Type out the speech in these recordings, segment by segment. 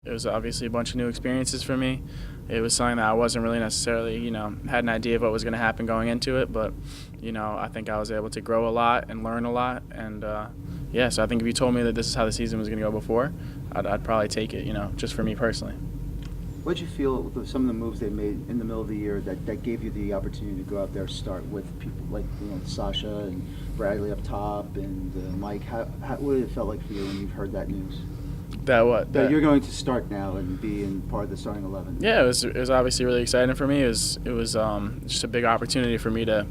It was obviously a bunch of new experiences for me. It was something that I wasn't really necessarily, had an idea of what was going to happen going into it, but, I think I was able to grow a lot and learn a lot. And, yeah, so I think if you told me that this is how the season was going to go before, I'd probably take it, just for me personally. What did you feel with some of the moves they made in the middle of the year that gave you the opportunity to go out there and start with people like Sasha and Bradley up top and Mike? What did it felt like for you when you heard that news? That what? That you're going to start now and be in part of the starting 11. Yeah, it was obviously really exciting for me. It was just a big opportunity for me to,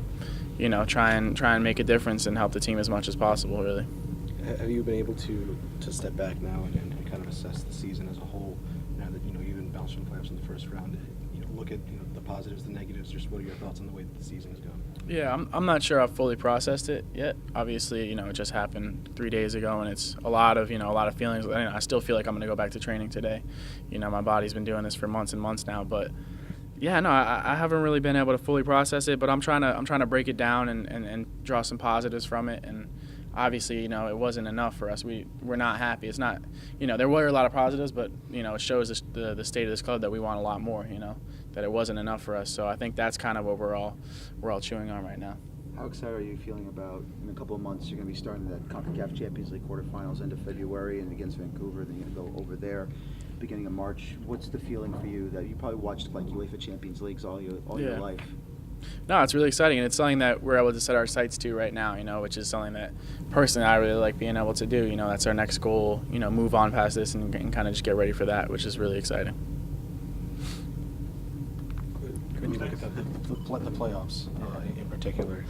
try and make a difference and help the team as much as possible. Really. Have you been able to step back now and kind of assess the season as a whole? Now that you've been bounced from playoffs in the first round, look at the positives, the negatives. Just what are your thoughts on the way that the season has gone? Yeah, I'm not sure I've fully processed it yet. Obviously, it just happened 3 days ago, and it's a lot of feelings. I still feel like I'm going to go back to training today. My body's been doing this for months and months now, but yeah, no, I haven't really been able to fully process it. But I'm trying to break it down and draw some positives from it. And obviously, it wasn't enough for us. We're not happy. It's not, there were a lot of positives, but it shows the state of this club that we want a lot more. That it wasn't enough for us. So I think that's kind of what we're all chewing on right now. How excited are you feeling about in a couple of months you're going to be starting that CONCACAF Champions League quarterfinals end of February and against Vancouver, then you're going to go over there beginning of March. What's the feeling for you that you probably watched like UEFA Champions Leagues all your life? No, it's really exciting, and it's something that we're able to set our sights to right now, which is something that personally I really like being able to do. That's our next goal, move on past this and kind of just get ready for that, which is really exciting. When you look at the playoffs in particular,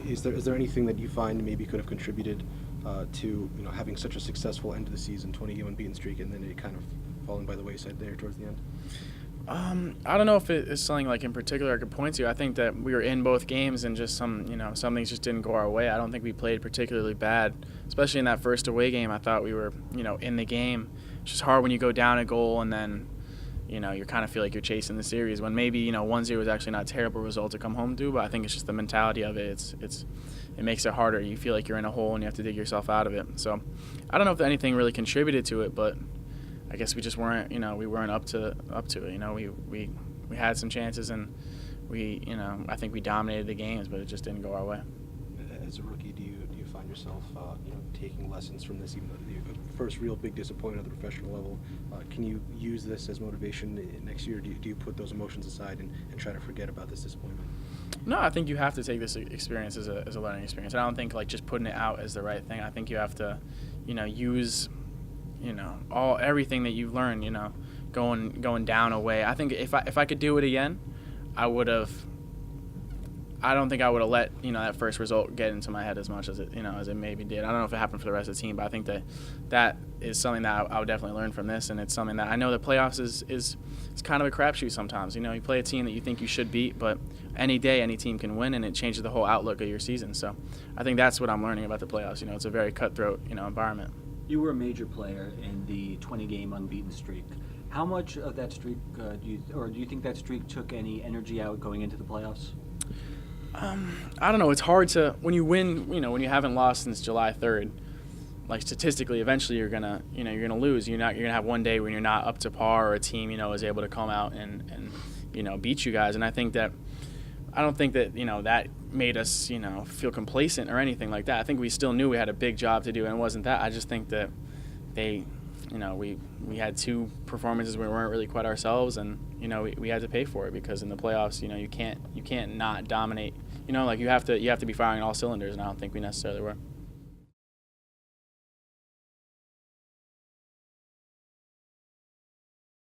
is there anything that you find maybe could have contributed to having such a successful end of the season, 20-game unbeaten streak, and then it kind of falling by the wayside there towards the end? I don't know if it is something like in particular I could point to. I think that we were in both games and just some things just didn't go our way. I don't think we played particularly bad, especially in that first away game. I thought we were, in the game. It's just hard when you go down a goal and then, you kind of feel like you're chasing the series when maybe, 1-0 was actually not a terrible result to come home to, but I think it's just the mentality of it. It makes it harder. You feel like you're in a hole and you have to dig yourself out of it. So I don't know if anything really contributed to it, but I guess we just weren't, we weren't up to it. We had some chances and I think we dominated the games, but it just didn't go our way. As a rookie, do you find yourself, taking lessons from this, even though the first real big disappointment at the professional level? Can you use this as motivation next year? Do you put those emotions aside and try to forget about this disappointment? No, I think you have to take this experience as a learning experience. I don't think like just putting it out is the right thing. I think you have to, use everything that you've learned, going down away. I think if I could do it again, I don't think I would have let that first result get into my head as much as it maybe did. I don't know if it happened for the rest of the team, but I think that is something that I would definitely learn from this, and it's something that I know the playoffs is it's kind of a crapshoot sometimes. You play a team that you think you should beat, but any day any team can win, and it changes the whole outlook of your season. So I think that's what I'm learning about the playoffs. It's a very cutthroat environment. You were a major player in the 20-game unbeaten streak. How much of that streak do you think that streak took any energy out going into the playoffs? I don't know. It's hard to when you win. When you haven't lost since July 3rd. Like statistically, eventually you're gonna lose. You're gonna have one day when you're not up to par, or a team is able to come out and beat you guys. And I don't think that that made us feel complacent or anything like that. I think we still knew we had a big job to do, and it wasn't that. I just think that we had 2 performances where we weren't really quite ourselves, and we had to pay for it because in the playoffs you can't not dominate. You have to be firing all cylinders, and I don't think we necessarily were.